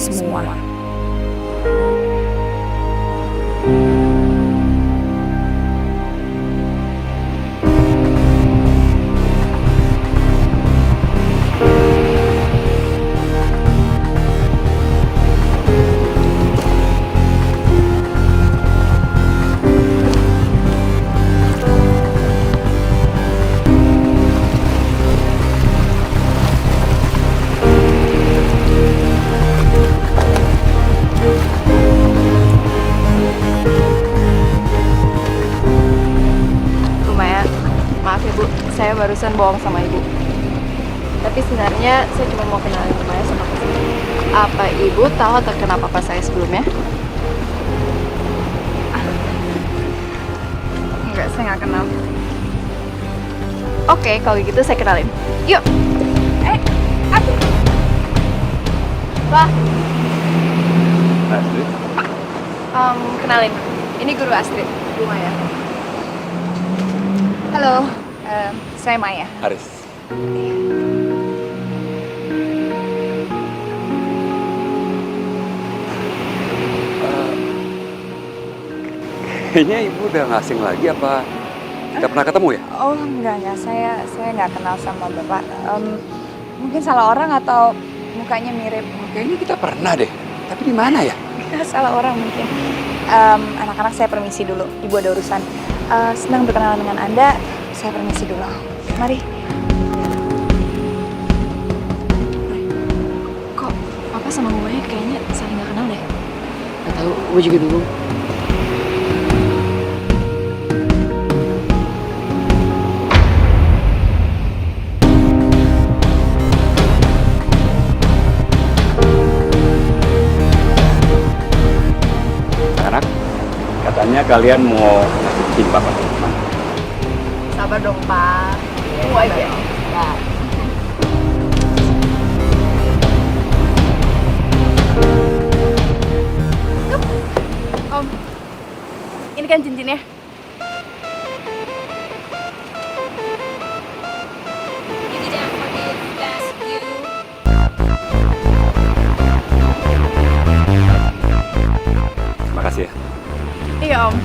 semua. Lumayan, maaf ya Bu, saya barusan bohong sama Ibu. Tapi sebenarnya saya cuma mau kenalin Maya sama kesini. Apa Ibu tahu terkena papa saya sebelumnya? Enggak, saya nggak kenal. Oke, kalau gitu saya kenalin. Yuk. Aduh. Wah. Astrid? Kenalin, ini Guru Astrid, Bu Maya. Halo, saya Maya. Haris. Kayaknya ibu udah nggak asing lagi apa? Kita pernah ketemu ya? Oh enggak, saya nggak kenal sama Bapak. Mungkin salah orang atau mukanya mirip. Kayaknya kita pernah deh. Tapi di mana ya? Salah orang mungkin. Anak-anak saya permisi dulu, Ibu ada urusan. Senang berkenalan dengan Anda, saya permisi dulu. Mari. Kok Papa sama Bu Maya kayaknya saling nggak kenal deh? Gak tahu, gue juga bingung. Anak, katanya kalian mau ngasih cincin papa. Sabar dong Pak. Tunggu aja. Ya. Om, ini kan cincinnya. Terima kasih ya. Iya Om.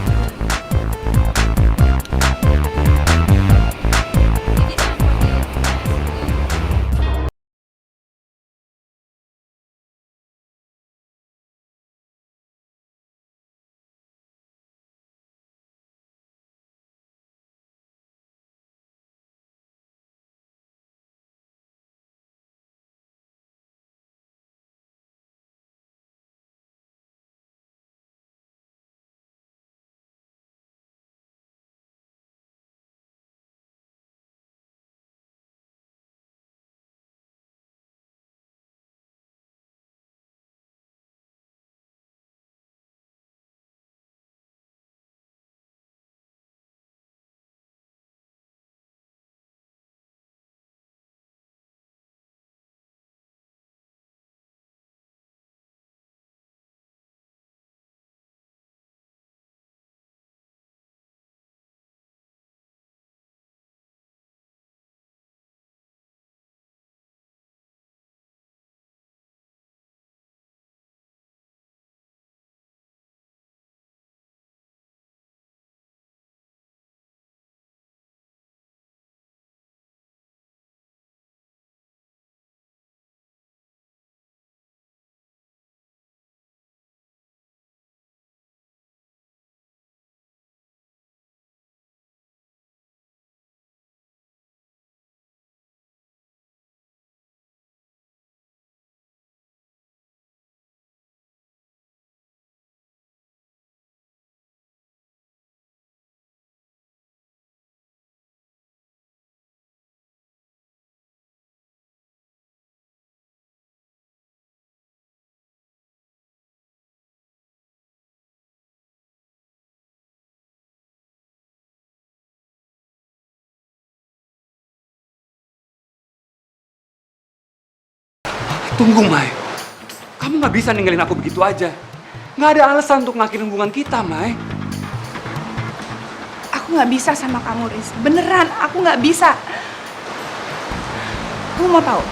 Tunggu, Mai. Kamu nggak bisa ninggalin aku begitu aja. Nggak ada alasan untuk ngakhirin hubungan kita, Mai. Aku nggak bisa sama kamu, Riz. Beneran, aku nggak bisa. Kamu mau tahu?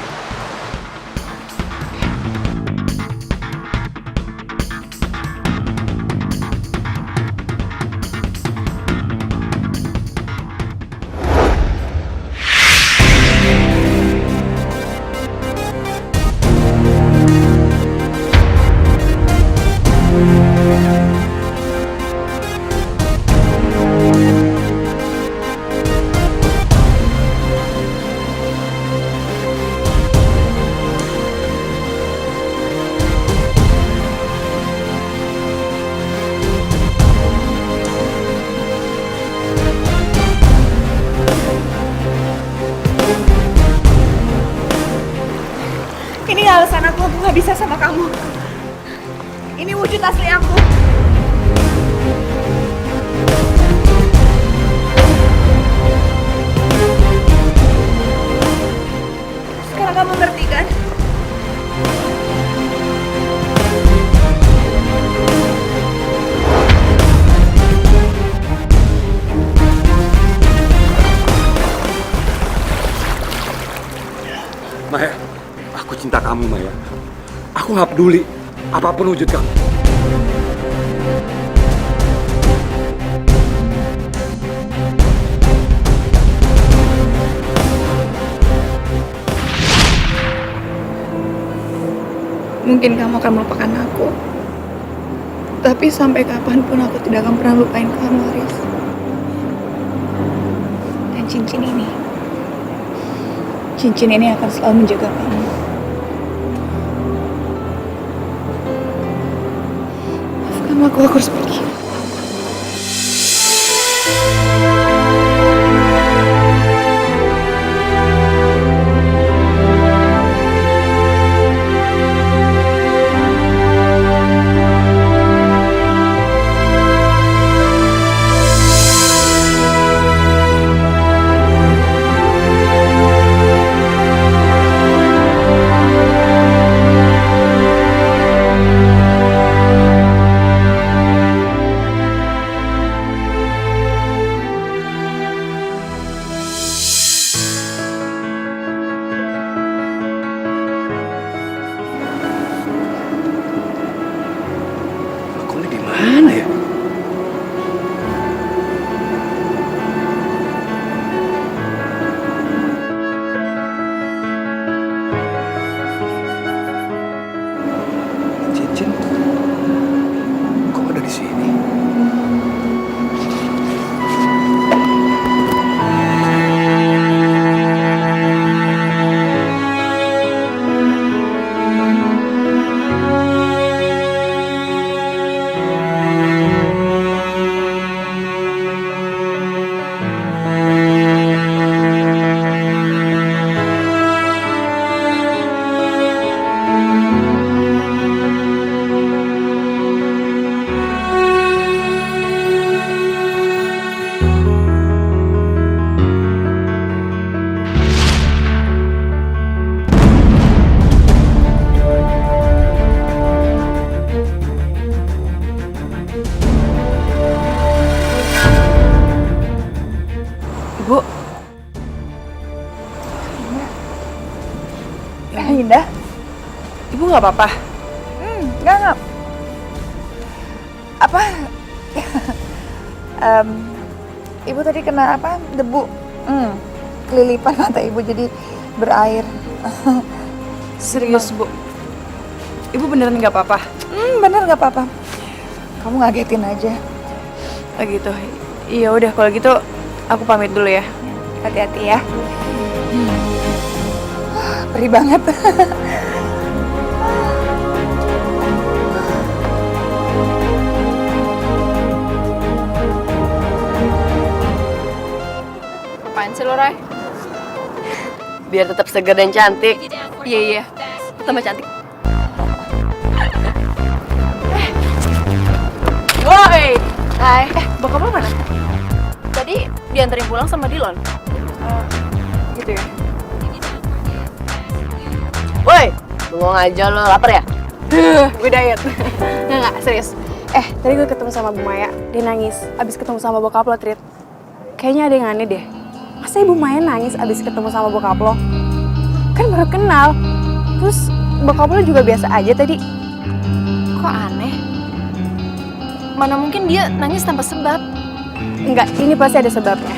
nggak bisa sama kamu. Ini wujud asli aku. Sekarang kamu ngerti kan? Maya, aku cinta kamu, Maya. Aku nggak peduli apapun wujud kamu. Mungkin kamu akan melupakan aku. Tapi sampai kapanpun aku tidak akan pernah lupain kamu, Haris. Dan cincin ini akan selalu menjaga kamu. Maafkan aku harus pergi. Aku ini di mana ya? Cincin kok ada di sini? Ibu. Indah. Ibu nggak apa-apa? Enggak. Apa? Ibu tadi kena apa? Debu. Kelilipan mata ibu jadi berair. Serius, Bu? Ibu beneran nggak apa-apa? Bener nggak apa-apa. Kamu ngagetin aja. Oh gitu. Iya udah kalau gitu aku pamit dulu ya. Hati-hati ya. Perih banget. Apaan sih lo, Ray? Biar tetap segar dan cantik. Iya. Tambah cantik. Woi! Hai. Bokap lo mana? Tadi dianterin pulang sama Dilon. Gitu ya? Woi, bengong aja lo, lapar ya? Gue diet. Nggak, serius. Tadi gue ketemu sama Bu Maya. Dia nangis abis ketemu sama bokap lo, Trit. Kayaknya ada yang aneh deh. Masa Ibu Maya nangis abis ketemu sama bokap lo? Kan baru kenal. Terus bokap lo juga biasa aja tadi. Kok aneh? Mana mungkin dia nangis tanpa sebab. Enggak, ini pasti ada sebabnya.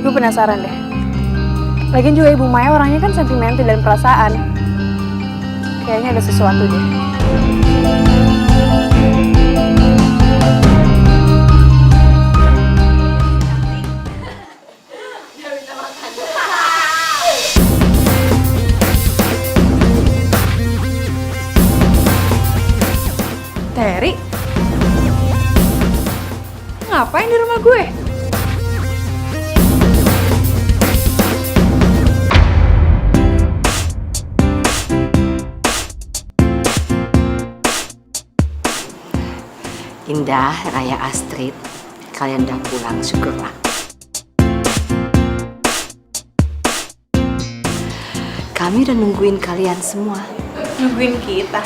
Gue penasaran deh. Lagian juga Ibu Maya orangnya kan sentimental dan perasaan. Kayaknya ada sesuatu deh. Terry? Ngapain di rumah gue? Indah, Raya, Astrid, kalian udah pulang, syukurlah. Kami udah nungguin kalian semua. Nungguin kita.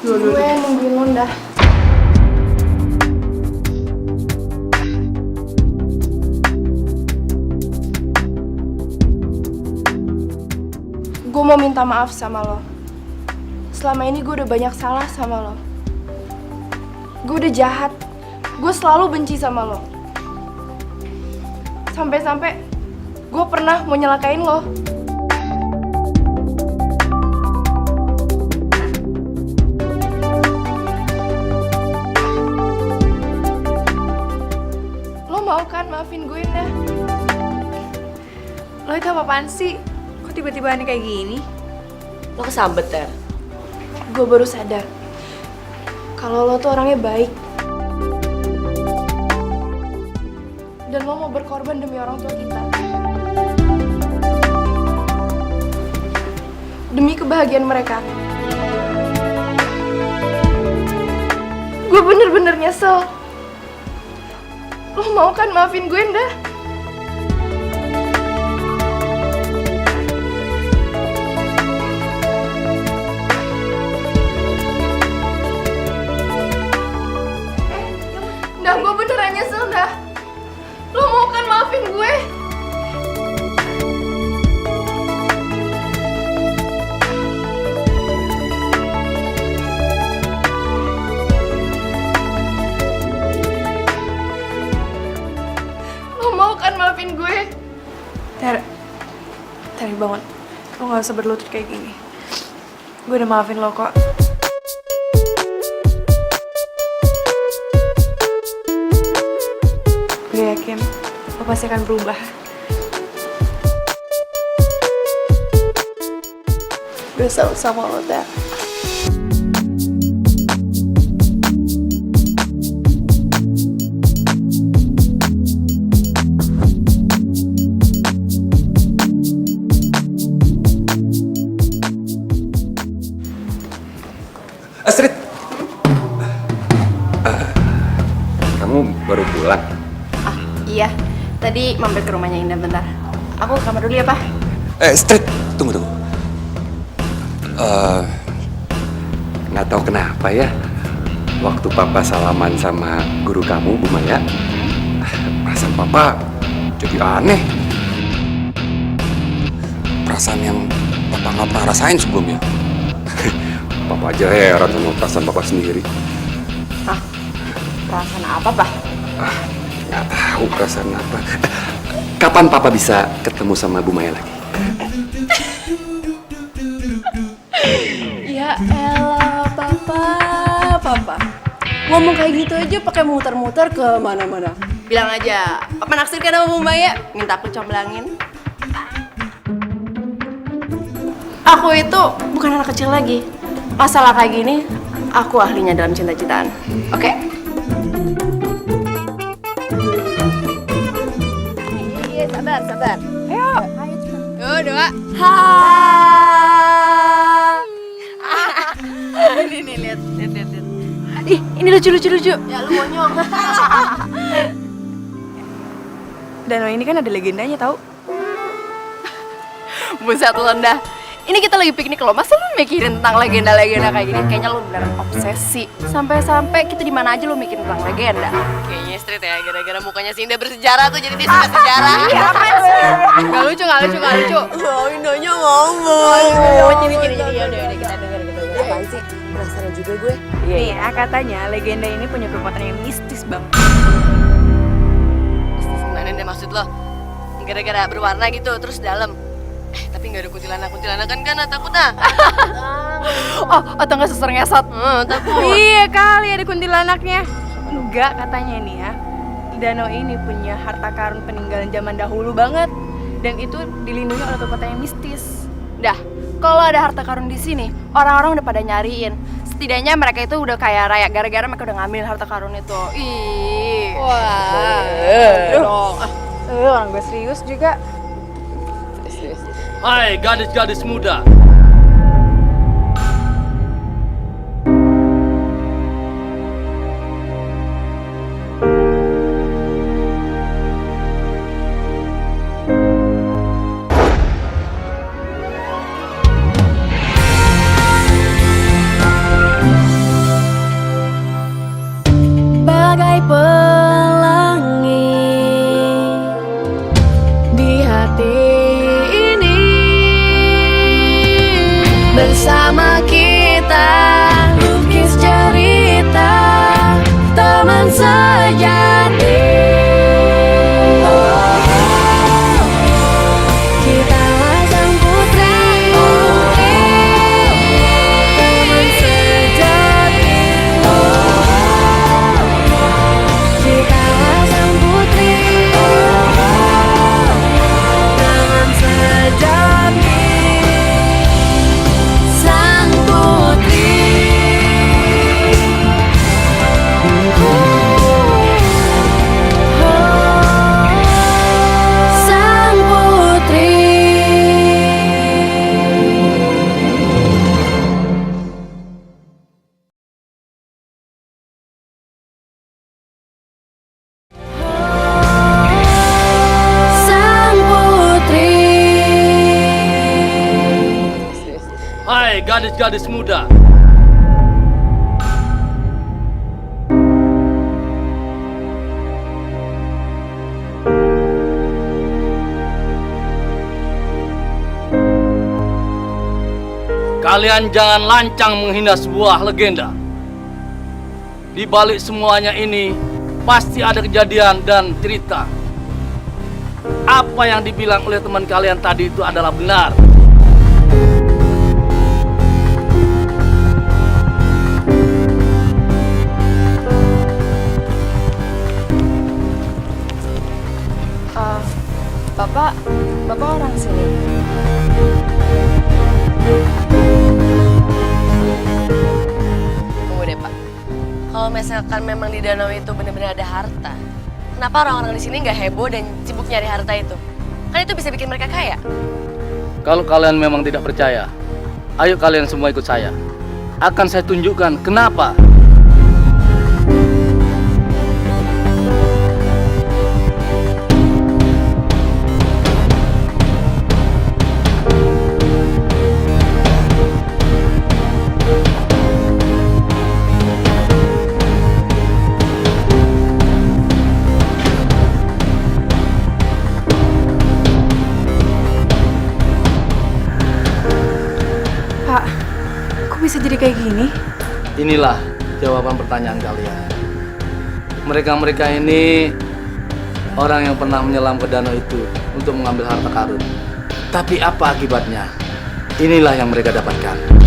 Gue nungguin lo, Ndah. Gue mau minta maaf sama lo. Selama ini gue udah banyak salah sama lo. Gue udah jahat. Gue selalu benci sama lo. Sampai-sampai gue pernah mau nyelakain lo. Lo mau kan maafin gue, Ndah? Lo itu apaan sih? Kok tiba-tiba aneh kayak gini? Lo kesambet, Ter. Gue baru sadar kalau lo tuh orangnya baik. Dan lo mau berkorban demi orang tua kita. Demi kebahagiaan mereka. Gue bener-bener nyesel. Lo mau kan maafin gue, Ndah? Ndah, gue beneran nyesel, Ndah. Lo mau kan maafin gue? Lo mau kan maafin gue? Ter bangun. Lo gak usah berlutut kayak gini. Gue udah maafin lo kok. Gue yakin lo pasti akan berubah. Gue selalu sama lo, Ter. Astrid, kamu baru pulang? Iya, tadi mampir ke rumahnya Indah bentar. Aku ke kamar dulu ya, Pak. Astrid, tunggu. Nggak tahu kenapa ya, waktu Papa salaman sama guru kamu, Bu Maya, perasaan Papa jadi aneh. Perasaan yang Papa nggak pernah rasain sebelumnya. Papa aja heran sama perasaan Papa sendiri. Perasaan apa, Pak? Nggak tahu perasaan apa. Kapan Papa bisa ketemu sama Bu Maya lagi? Ya elah, Papa. Ngomong kayak gitu aja pakai muter-muter ke mana-mana. Bilang aja, Papa naksir kan sama Bu Maya? Minta aku comblangin. Aku itu bukan anak kecil lagi. Masalah kayak gini, aku ahlinya dalam cinta-cintaan. Oke? Iya, sabar. Ayo. Dua. Hai. Nih, lihat. Ih, ini lucu. Ya lu monyong. Danau ini kan ada legendanya, tau? Buset lo, Ndah. Ini kita lagi piknik loh, masa lu mikirin tentang legenda-legenda kayak gini? Kayaknya lu beneran obsesi. Sampai-sampai kita di mana aja lu mikirin tentang legenda. Kayaknya Street ya, gara-gara mukanya si Indah bersejarah tuh jadi dia suka sejarah. Iya, apaan sih? Gak lucu. Oh, Indahnya ngomong. Jadi ya udah kita denger. Apaan sih? Penasaran juga gue. Nih, katanya legenda ini punya kekuatan yang mistis, Bang. Gimana deh maksud lo? Gara-gara berwarna gitu, terus dalam. Tapi nggak ada kuntilanak kan takut ah. Atau nggak suster ngesot? Takut. Iya kali ada kuntilanaknya. Enggak, katanya nih ya, danau ini punya harta karun peninggalan zaman dahulu banget, dan itu dilindungi oleh kekuatan yang mistis. Dah, kalau ada harta karun di sini, orang-orang udah pada nyariin. Setidaknya mereka itu udah kaya raya gara-gara mereka udah ngambil harta karun itu. Ih. Wah. Orang gue serius juga. Hai gadis-gadis muda. bersama kita, lukis cerita teman sejati. Kita sang putri, teman sejati. Kita sang putri, teman sejati. Sang putri, sang putri. Sang putri. Hai gadis-gadis muda. Kalian jangan lancang menghina sebuah legenda. Di balik semuanya ini pasti ada kejadian dan cerita. Apa yang dibilang oleh teman kalian tadi itu adalah benar. Bapak orang sini. Tunggu deh Pak, kalau misalkan memang di danau itu benar-benar ada harta, kenapa orang-orang di sini nggak heboh dan sibuk nyari harta itu? Kan itu bisa bikin mereka kaya. Kalau kalian memang tidak percaya, ayo kalian semua ikut saya. Akan saya tunjukkan kenapa. Pak, kok bisa jadi kayak gini? Inilah jawaban pertanyaan kalian. Mereka-mereka ini orang yang pernah menyelam ke danau itu untuk mengambil harta karun. Tapi apa akibatnya? Inilah yang mereka dapatkan.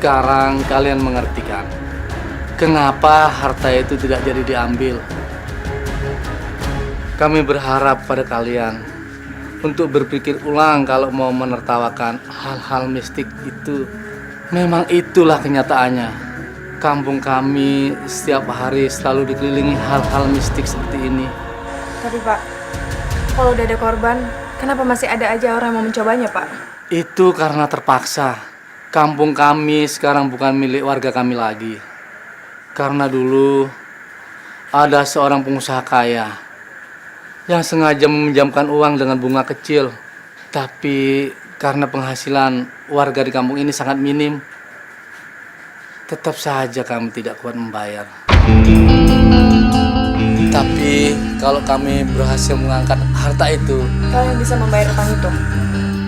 Sekarang kalian mengerti kan? Kenapa harta itu tidak jadi diambil? Kami berharap pada kalian untuk berpikir ulang kalau mau menertawakan hal-hal mistik itu. Memang itulah kenyataannya. Kampung kami setiap hari selalu dikelilingi hal-hal mistik seperti ini. Tapi Pak, kalau udah ada korban, kenapa masih ada aja orang yang mau mencobanya, Pak? Itu karena terpaksa. Kampung kami sekarang bukan milik warga kami lagi. Karena dulu ada seorang pengusaha kaya yang sengaja meminjamkan uang dengan bunga kecil. Tapi karena penghasilan warga di kampung ini sangat minim, tetap saja kami tidak kuat membayar. Tapi kalau kami berhasil mengangkat harta itu, Kalian bisa membayar utang itu?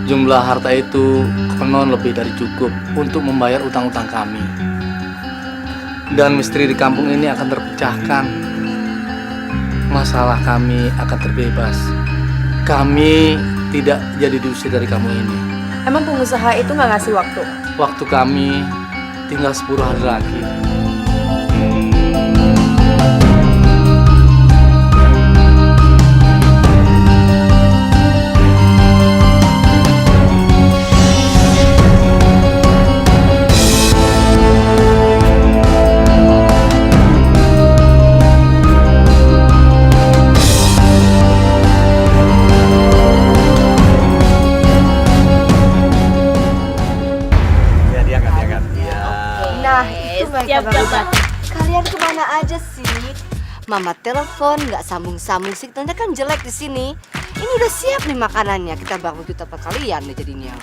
jumlah harta itu konon lebih dari cukup untuk membayar utang-utang kami. Dan misteri di kampung ini akan terpecahkan. Masalah kami akan terbebas. Kami tidak jadi diusir dari kampung ini. Emang pengusaha itu nggak ngasih waktu? Waktu kami tinggal 10 hari lagi. Nah, itu mereka berdua. Kalian kemana aja sih? Mama telepon nggak sambung-sambung, signalnya kan jelek di sini. Ini udah siap nih makanannya. Kita bakal kita kalian nih jadinya.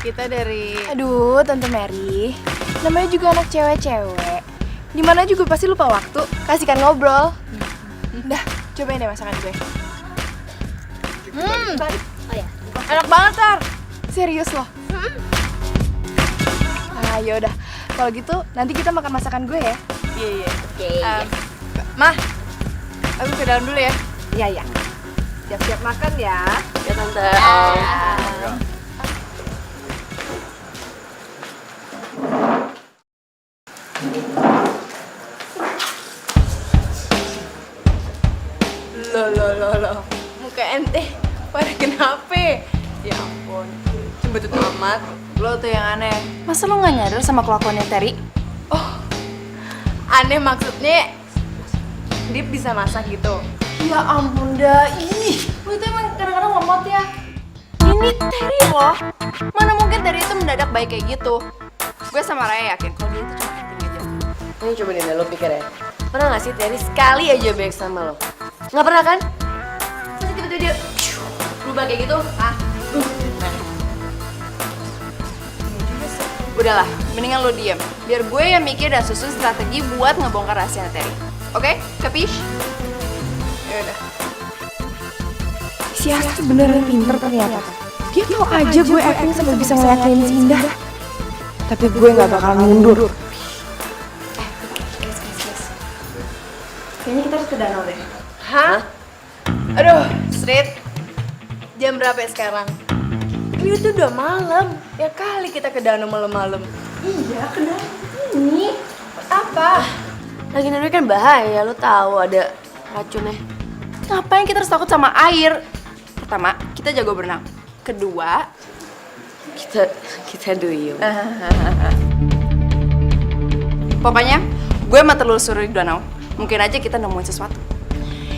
Kita dari... Aduh, Tante Mary. Namanya juga anak cewek-cewek. Dimana juga pasti lupa waktu. Kasihkan ngobrol. Dah, cobain deh masakan gue. Enak banget, Sar. Serius loh. Ah, yaudah. Kalau gitu, nanti kita makan masakan gue ya. Iya. Oke. Mah, aku ke dalam dulu ya. Iya ya. Siap-siap makan ya. Ya tante. Loh. Muka ente pada kenapa? Ya ampun, cembetut amat. Lo tuh yang aneh. Masa lo gak nyadar sama kelakuannya Terry? Aneh maksudnya Dip bisa masak gitu. Ya ampun dah, ih. Lo itu emang kadang-kadang lemot ya. Ini Terry loh. Mana mungkin Terry itu mendadak baik kayak gitu. Gue sama Raya yakin kalau dia itu cuma acting aja. Ini coba deh lo pikir ya. Pernah gak sih Terry sekali aja baik sama lo? Nggak pernah kan? Terus tiba-tiba dia berubah kayak gitu. Udahlah, mendingan lo diem. Biar gue yang mikir dan susun strategi buat ngebongkar rahasia Terry. Oke? Capish? Yaudah. Si Asti beneran pinter ternyata. Dia tau aja gue acting sampai bisa ngeyakinin si Indah. Tapi gue gak bakalan mundur. Kayaknya kita harus ke danau deh. Hah? Aduh, Street. Jam berapa ya sekarang? Ini tuh udah malam. Ya kali kita ke danau malam-malam. Iya, ke danau ini. Apa? Lagi nanti kan bahaya, lo tahu ada racunnya. Ngapain kita harus takut sama air? Pertama, kita jago berenang. Kedua, Kita duyung. pokoknya gue mau telusuri di danau. Mungkin aja kita nemuin sesuatu.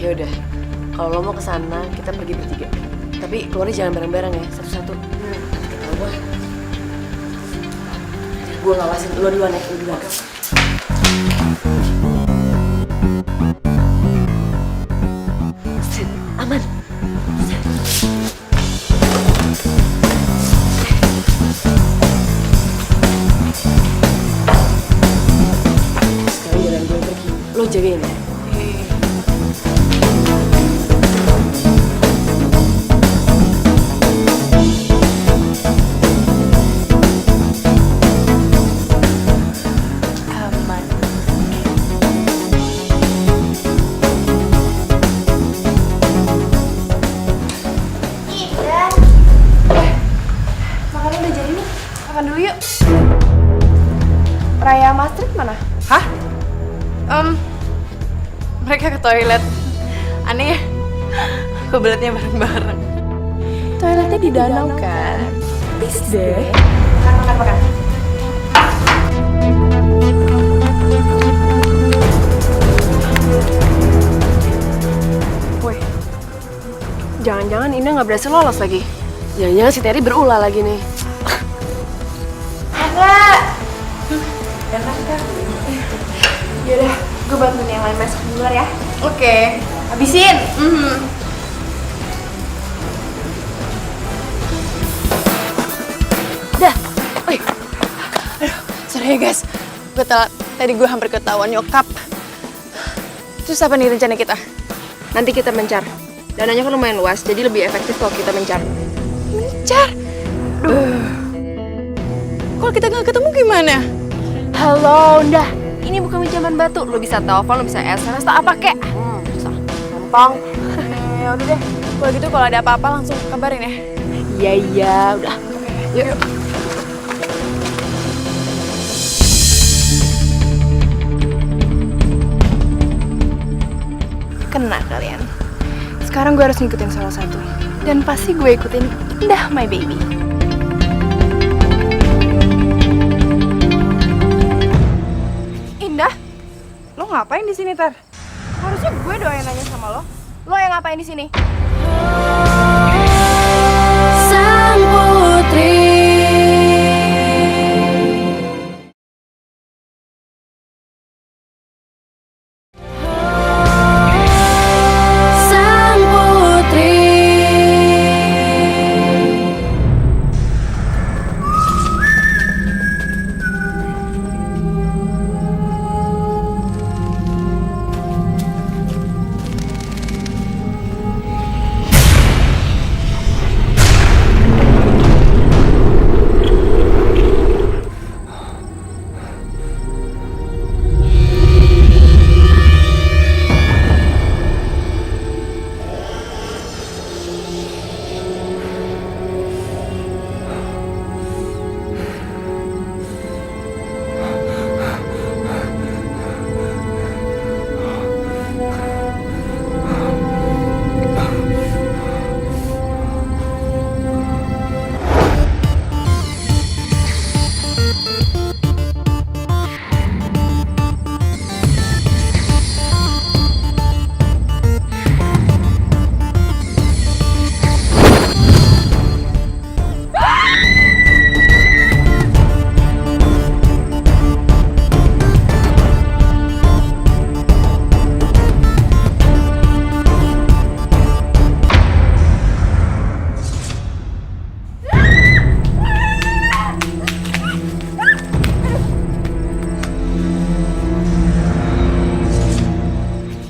Ya udah, kalau lo mau ke sana kita pergi bertiga. Tapi keluarnya jangan bareng-bareng ya, satu-satu. Kenapa? Gue ngawasin lo duluan ya, lo duluan. Aman. Sekarang jalan gue pergi. Lo jagain ya. Makan udah jadi nih. Makan dulu yuk. Raya sama Astrid mana? Hah? Mereka ke toilet. Aneh ya? Kebeletnya bareng-bareng. Toiletnya di danau kan? Please deh. Makan. Woi, jangan-jangan Indah nggak berhasil lolos lagi. Jangan-jangan si Terry berulah lagi nih. Yaudah, gue bantuin yang lain masak di luar ya. Oke. Habisin. Sorry ya guys, gue telat. Tadi gue hampir ketahuan nyokap. Terus apa nih rencana kita? Nanti kita mencar. Dananya kan lumayan luas, jadi lebih efektif kalau kita mencar. Mencar? Kalau kita nggak ketemu gimana? Halo, Indah. Ini bukan pinjaman batu. Lo bisa telepon, lo bisa SMS, atau apa kek? Susah. Gampang. Ya udah deh. Kalau gitu kalau ada apa-apa langsung kabarin ya. Iya, udah. Yuk. Kena kalian. Sekarang gue harus ngikutin salah satu. Dan pasti gue ikutin Indah my baby. Indah, Lo ngapain di sini, Tar? harusnya gue doang yang nanya sama lo. Lo yang ngapain di sini? Sang putri. Sang putri.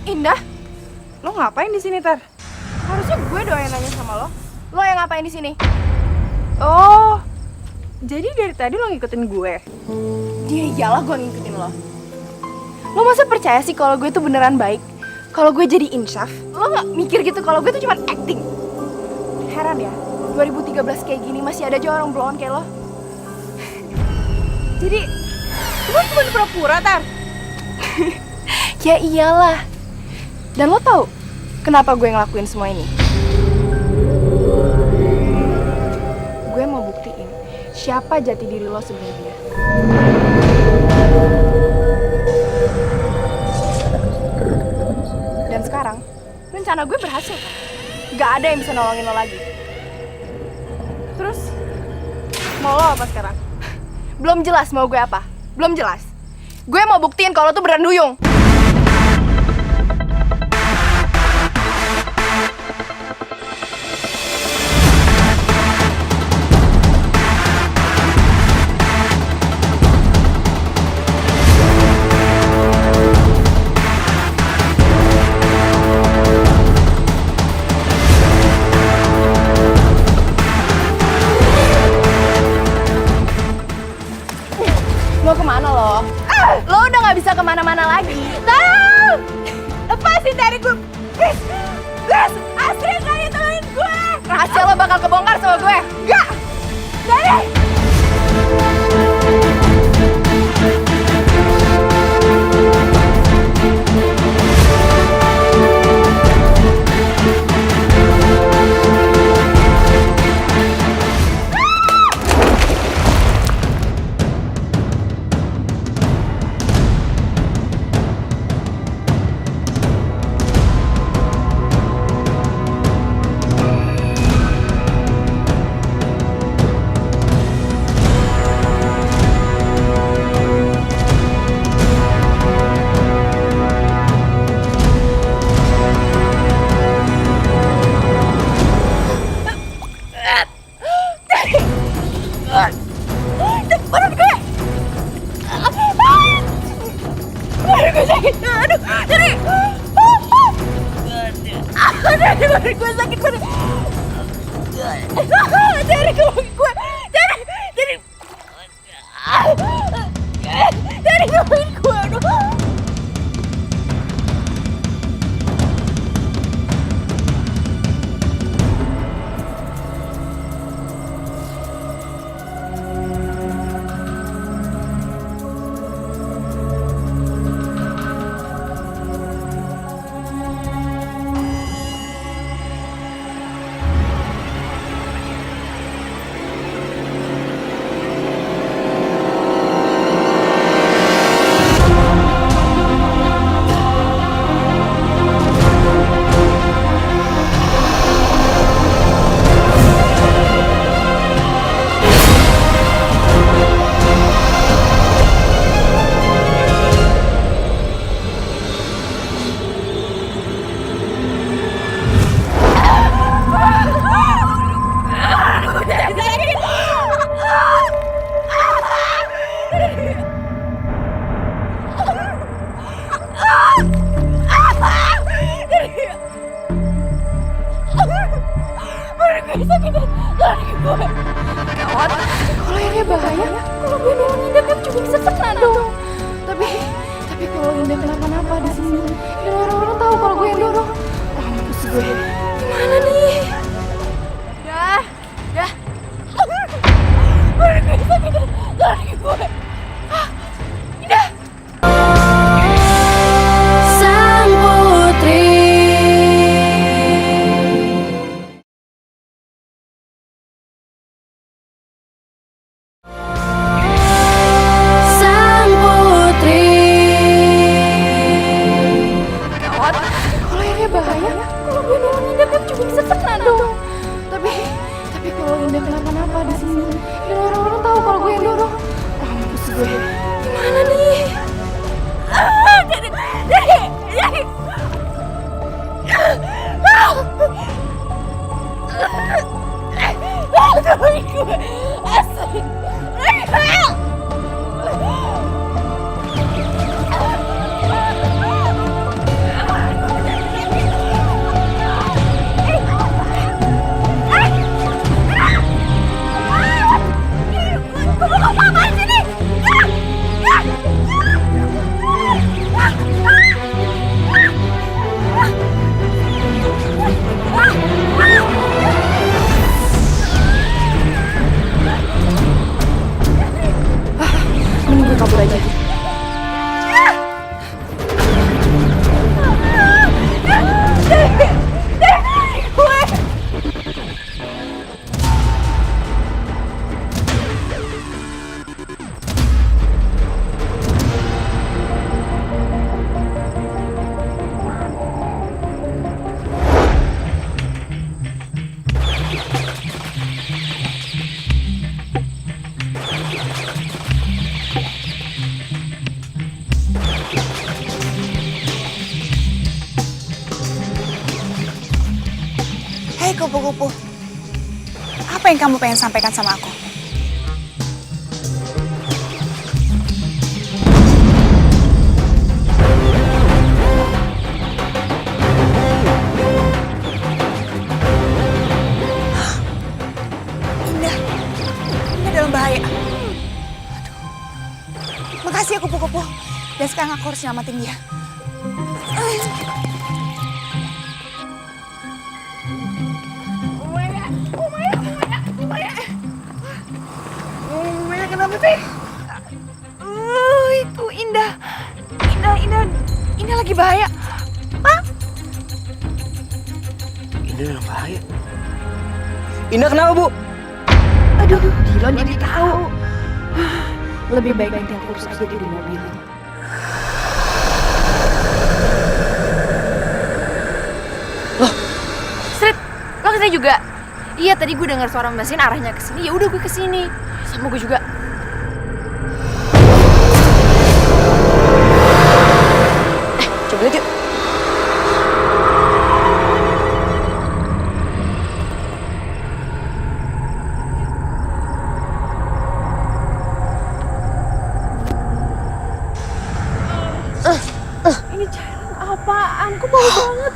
Indah, Lo ngapain di sini, Tar? harusnya gue doang yang nanya sama lo. Lo yang ngapain di sini? Oh, jadi dari tadi lo ngikutin gue? Dia iyalah gue ngikutin lo. Lo masa percaya sih kalau gue tuh beneran baik? Kalau gue jadi insyaf, lo nggak mikir gitu kalau gue tuh cuma acting? Heran ya, 2013 kayak gini masih ada aja orang blonde kayak lo. Jadi, lo cuma pura-pura, Tar? Ya iyalah. Dan lo tahu kenapa gue ngelakuin semua ini? Gue mau buktiin siapa jati diri lo sebenarnya. Dan sekarang rencana gue berhasil. Gak ada yang bisa nolongin lo lagi. Terus, mau lo apa sekarang? Belum jelas mau gue apa. Belum jelas. Gue mau buktiin kalau lo tuh beneran duyung. Mau kemana lo? Lo udah gak bisa kemana-mana lagi. Tahu! Lepasin dari gue. Please, Astrid gak ditolongin gue. Rahasia lo bakal kebongkar sama gue. Gak! Dari! Gawat, kalau airnya bahaya, kalau gue nolongin dia kan juga bisa kena dong. Tapi kalau Indah kenapa-napa di sini, dan orang-orang tahu kalau gue yang dorong, mampus gue. Gimana nih? Dah. Lari gue. Indah. Sang Putri. Sang Putri. Gawat, kalau airnya bahaya, kalau gue nolongin dia kan juga bisa kena dong. Tapi kalau Indah kenapa-napa di sini, dan orang-orang tahu kalau gue yang dorong, mampus gue. Gimana nih? Jadi. Temen gue, asli. Mending gue kabur aja. Hei kupu-kupu, apa yang kamu pengen sampaikan sama aku? Indah dalam bahaya. Aduh. Makasih ya kupu-kupu, dan sekarang aku harus nyelamatin dia. Kenapa sih? Itu Indah lagi bahaya. Indah dalam bahaya. Indah kenapa, Bu? Aduh, Dilon jadi tahu. Lebih baik nanti aku urus aja di mobil. Street, lo kesini juga? Iya, tadi gue dengar suara mesin arahnya ke sini. Ya udah gue kesini. Sama gue juga. Coba lihat yuk. Ini cairan apaan? Kok bau banget?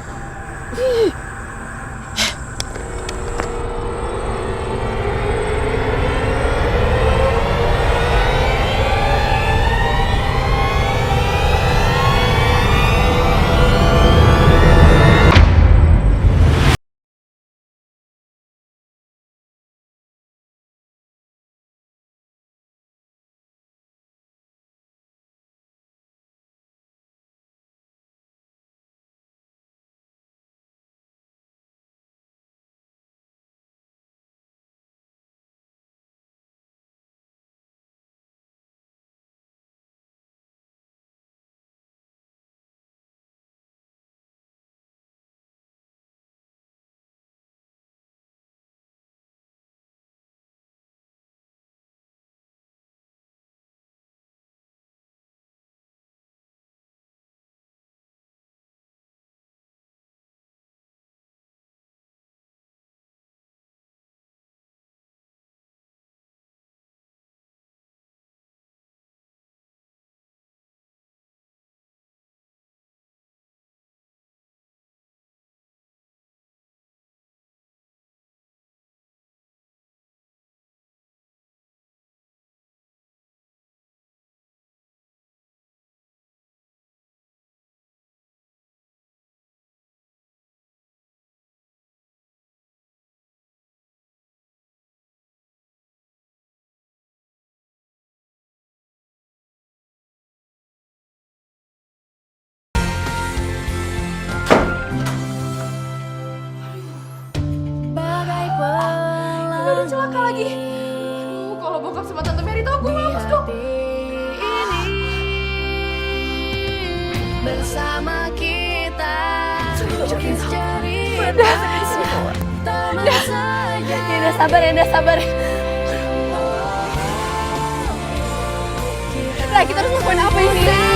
celaka lagi. Aduh, kalau bokap sama tante Mary tahu gue mampus dong. Bersama kita Udah sabar ya, udah sabar. Nah, kita harus lakuin apa ini?